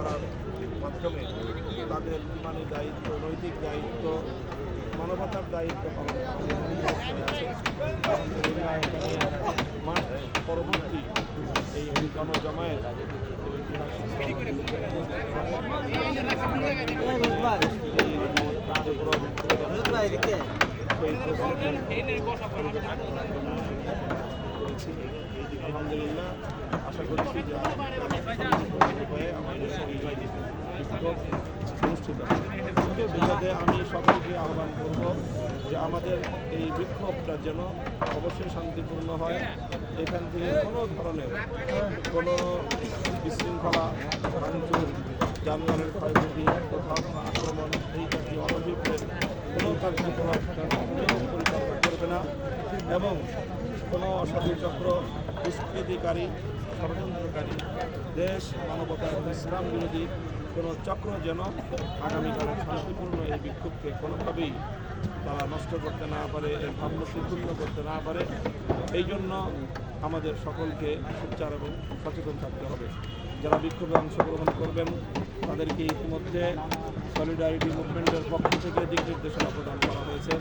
করার মাধ্যমে তাদের ইমানি দায়িত্ব, নৈতিক দায়িত্ব, মানবতার দায়িত্ব পালন করা এখানে মাঠ পরবর্তী এই গণজমায়েত আলহামদুলিল্লাহ আশা করছি যে আমাদের অনুষ্ঠিত সেটাতে আমি সকলকে আহ্বান করব যে আমাদের এই বিক্ষোভটা যেন অবশ্যই শান্তিপূর্ণ হয়। এখান থেকে কোনো ধরনের কোনো বিশৃঙ্খলা, ভাঙচুর, যানবাহনের ক্ষয়ক্ষতি, কোথাও কোনো আক্রমণ, এই জাতীয় অনভিপ্রেত কোনো কার্যকলাপ পরিচালনা করবে না এবং কোনো অসাধু চক্র, দুষ্কৃতিকারী, ষড়যন্ত্রকারী, দেশ, মানবতা এবং ইসলাম বিরোধী কোনো চক্র যেন আগামীকালের শান্তিপূর্ণ এই বিক্ষোভকে কোনোভাবেই তারা নষ্ট করতে না পারে, এর ভাবমূর্তি ক্ষুণ্ণ করতে না পারে। এই জন্য আমাদের সকলকে সোচ্চার এবং সচেতন থাকতে হবে। যারা বিক্ষোভে অংশগ্রহণ করবেন তাদেরকে ইতিমধ্যে সলিডারিটি মুভমেন্টের পক্ষ থেকে দিক নির্দেশনা প্রদান করা হয়েছে।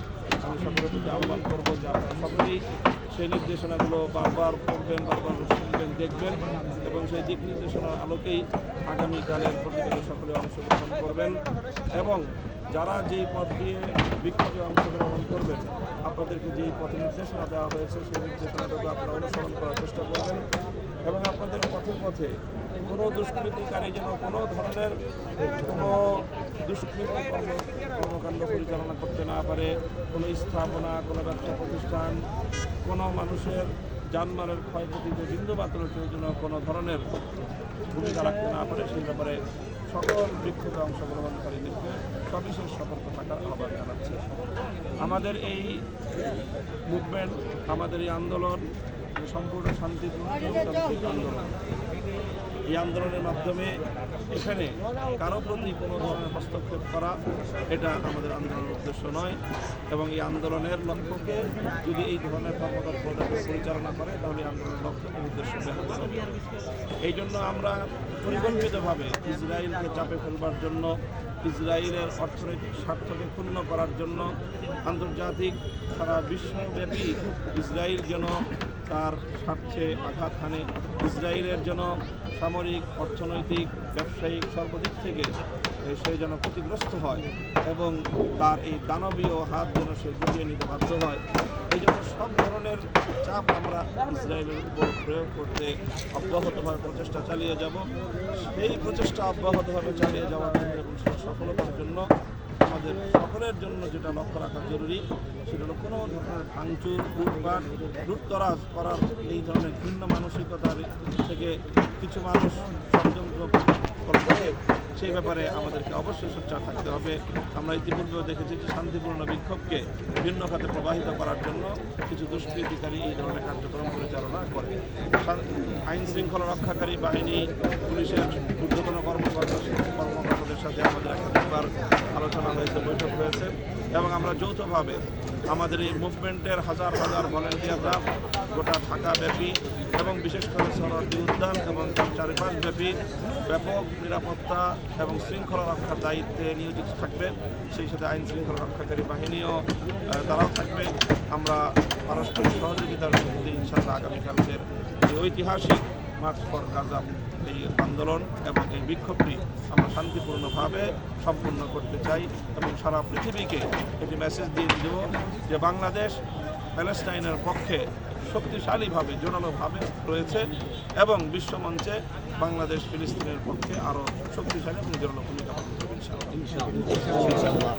আমি সকলের প্রতি আহ্বান করবো যে আপনারা সকলেই সেই নির্দেশনাগুলো বারবার পড়বেন, বারবার শুনবেন, দেখবেন এবং সেই দিক নির্দেশনার আলোকেই আগামীকালের প্রতিযোগিতায় সকলে অংশগ্রহণ করবেন এবং যারা যেই পথ দিয়ে বিক্ষোভে অংশগ্রহণ করবেন আপনাদেরকে যেই পথে নির্দেশনা দেওয়া হয়েছে সেই নির্দেশনাটুকু আপনারা অনুসরণ করার চেষ্টা করবেন এবং আপনাদের পথে পথে কোনো দুষ্কৃতিকারী যেন কোনো ধরনের কোনো দুষ্কৃতি কর্মকাণ্ড পরিচালনা করতে না পারে, কোনো স্থাপনা, কোনো ব্যবসা প্রতিষ্ঠান, কোনো মানুষের যানবাহনের ক্ষয়ক্ষতিতে বিন্দুমাত্র কেউ যেন কোনো ধরনের ভূমিকা রাখতে না পারে সেই ব্যাপারে সকল বিক্ষোভে অংশগ্রহণকারীদেরকে সবিশেষ সতর্ক থাকার আহ্বান জানাচ্ছে। আমাদের এই মুভমেন্ট, আমাদের এই আন্দোলন সম্পূর্ণ শান্তিপূর্ণ আন্দোলন। এই আন্দোলনের মাধ্যমে এখানে কারো প্রতি কোনো ধরনের হস্তক্ষেপ করা এটা আমাদের আন্দোলনের উদ্দেশ্য নয় এবং এই আন্দোলনের লক্ষ্যকে যদি এই ধরনের কর্মকর্তা পরিচালনা করে তাহলে আন্দোলনের লক্ষ্য উদ্দেশ্য ব্যাহত হবে। এই জন্য আমরা পরিকল্পিতভাবে ইসরায়েলকে চাপে ফেলবার জন্য, ইসরায়েলের অর্থনৈতিক স্বার্থকে ক্ষুণ্ণ করার জন্য আন্তর্জাতিক সারা বিশ্বব্যাপী ইসরায়েল যেন তার স্বার্থে আঘাত হানে, ইসরায়েলের যেন সামরিক, অর্থনৈতিক, ব্যবসায়িক সর্বদিক থেকে সে যেন ক্ষতিগ্রস্ত হয় এবং তার এই দানবীয় হাত যেন সে গুটিয়ে নিতে বাধ্য হয়। এই জন্য সব ধরনের চাপ আমরা ইসরায়েলের উপর প্রয়োগ করতে অব্যাহতভাবে প্রচেষ্টা চালিয়ে যাব। সেই প্রচেষ্টা অব্যাহতভাবে চালিয়ে যাওয়ার জন্য এবং সফলতার জন্য আমাদের সকলের জন্য যেটা লক্ষ্য রাখা জরুরি সেটা হলো কোনো ধরনের ভাঙচুর, লুটপাট, লুটতরাজ করার এই ধরনের ভিন্ন মানসিকতার থেকে কিছু মানুষ ষড়যন্ত্র করে সেই ব্যাপারে আমাদেরকে অবশ্যই সোচ্চার থাকতে হবে। আমরা ইতিপূর্বেও দেখেছি যে শান্তিপূর্ণ বিক্ষোভকে ভিন্ন খাতে প্রবাহিত করার জন্য কিছু দুষ্কৃতিকারী এই ধরনের কার্যক্রম পরিচালনা করে। আইন শৃঙ্খলা রক্ষাকারী বাহিনী, পুলিশের ঊর্ধ্বতন কর্মকর্তাদের সাথে আমাদের একাধিকবার আলোচনা হয়েছে, বৈঠক হয়েছে এবং আমরা যৌথভাবে আমাদের এই মুভমেন্টের হাজার হাজার ভলেন্টিয়াররা গোটা ঢাকাব্যাপী এবং বিশেষ করে সরোয়ার্দী উদ্যান এবং চারিপাশব্যাপী ব্যাপক নিরাপত্তা এবং শৃঙ্খলা রক্ষার দায়িত্বে নিয়োজিত থাকবে। সেই সাথে আইন শৃঙ্খলা রক্ষাকারী বাহিনীও তারাও থাকবে। আমরা পারস্পরিক সহযোগিতার মধ্যে ইনশাআল্লাহ আগামীকালকের এই ঐতিহাসিক মার্চ ফর গাজা এই আন্দোলন এবং এই বিক্ষোভটি আমরা শান্তিপূর্ণভাবে সম্পূর্ণ করতে চাই এবং সারা পৃথিবীকে একটি মেসেজ দিয়ে দেব যে বাংলাদেশ প্যালেস্টাইনের পক্ষে শক্তিশালীভাবে, জোরালোভাবে রয়েছে এবং বিশ্বমঞ্চে বাংলাদেশ ফিলিস্তিনের পক্ষে আরও শক্তিশালী এবং জোরালো ভূমিকা পালন করবে ইনশাআল্লাহ।